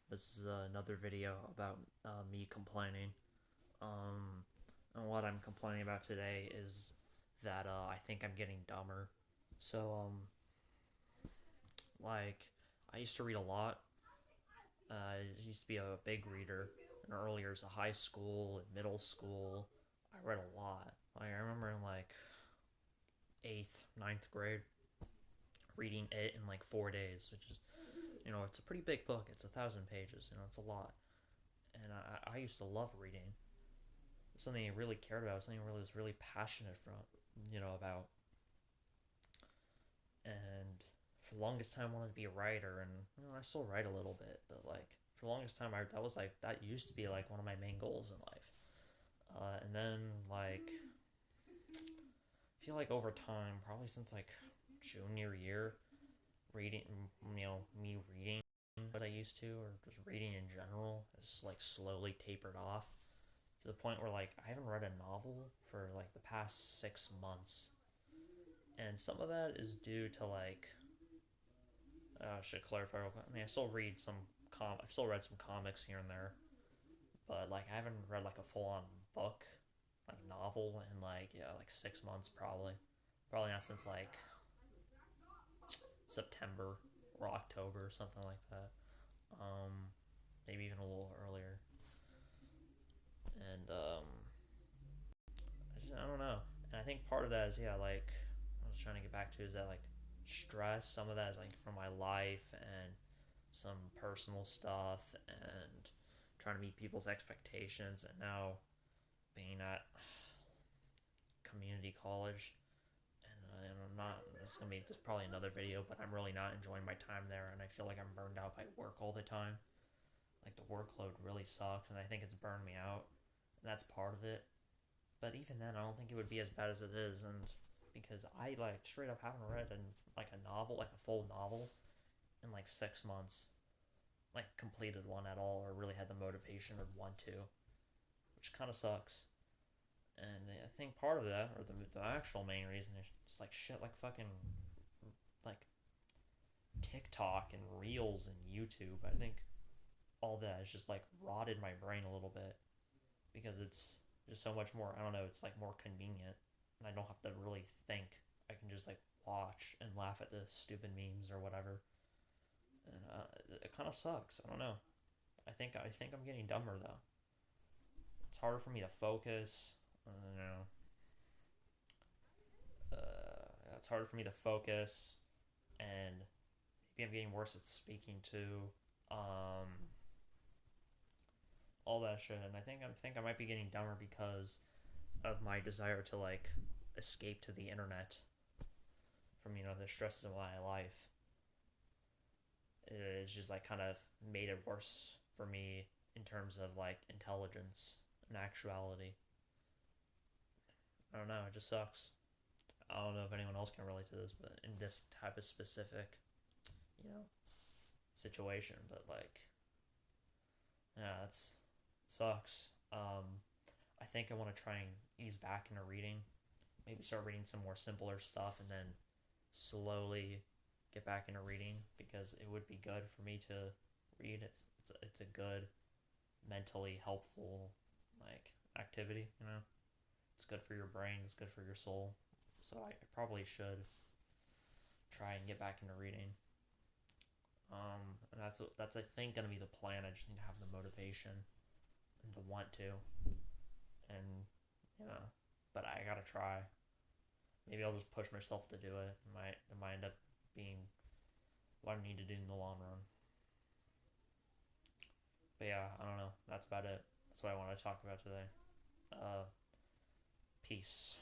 This is another video about me complaining. Um, and what I'm complaining about today is that I think I'm getting dumber. So, like, I used to read a lot. I used to be a big reader. And earlier as a high school and middle school, I read a lot. Like, I remember in like 8th, ninth grade, reading it in like 4 days, which is, it's a pretty big book. It's 1,000 pages, it's a lot. And I used to love reading. Something he really cared about, something he really was really passionate about. And for the longest time, I wanted to be a writer, and I still write a little bit, but like for the longest time, that used to be like one of my main goals in life. And then like I feel like over time, probably since like junior year, reading, me reading what I used to, or just reading in general, is like slowly tapered off to the point where like I haven't read a novel for like the past 6 months, and some of that is due to like I should clarify real quick. I mean, I've still read some comics here and there, but like I haven't read like a full on book, like novel, in like like 6 months probably. Probably not since like September or October or something like that. Um, Maybe even a little earlier. And I don't know. And I think part of that is like I was trying to get back to is that like stress. Some of that is like from my life and some personal stuff and trying to meet people's expectations. And now being at community college, and I'm not. It's gonna be this probably another video, but I'm really not enjoying my time there, and I feel like I'm burned out by work all the time. Like the workload really sucks, and I think it's burned me out, and that's part of it. But even then, I don't think it would be as bad as it is, and because I like straight up haven't read like a novel, like a full novel, in like 6 months, like completed one at all, or really had the motivation or want to, which kind of sucks. And I think part of that, or the actual main reason, is just like shit, like fucking like TikTok and Reels and YouTube. I think all that has just like rotted my brain a little bit because it's just so much more. I don't know. It's like more convenient, and I don't have to really think. I can just like watch and laugh at the stupid memes or whatever, and it kind of sucks. I don't know. I think I'm getting dumber though. It's harder for me to focus. You know, it's harder for me to focus, and maybe I'm getting worse at speaking to. Um, all that shit, and I think I might be getting dumber because of my desire to like escape to the internet from the stresses of my life. It's just like kind of made it worse for me in terms of like intelligence and actuality. I don't know. It just sucks. I don't know if anyone else can relate to this, but in this type of specific, you know, situation. But like, yeah, it's sucks. I think I want to try and ease back into reading. Maybe start reading some more simpler stuff, and then slowly get back into reading because it would be good for me to read. It's a good mentally helpful like activity. It's good for your brain. It's good for your soul. So I probably should try and get back into reading. And that's I think gonna be the plan. I just need to have the motivation and the want to, and you know, but I gotta try. Maybe I'll just push myself to do it. It might end up being what I need to do in the long run. But yeah, I don't know. That's about it. That's what I want to talk about today. Uh, Peace.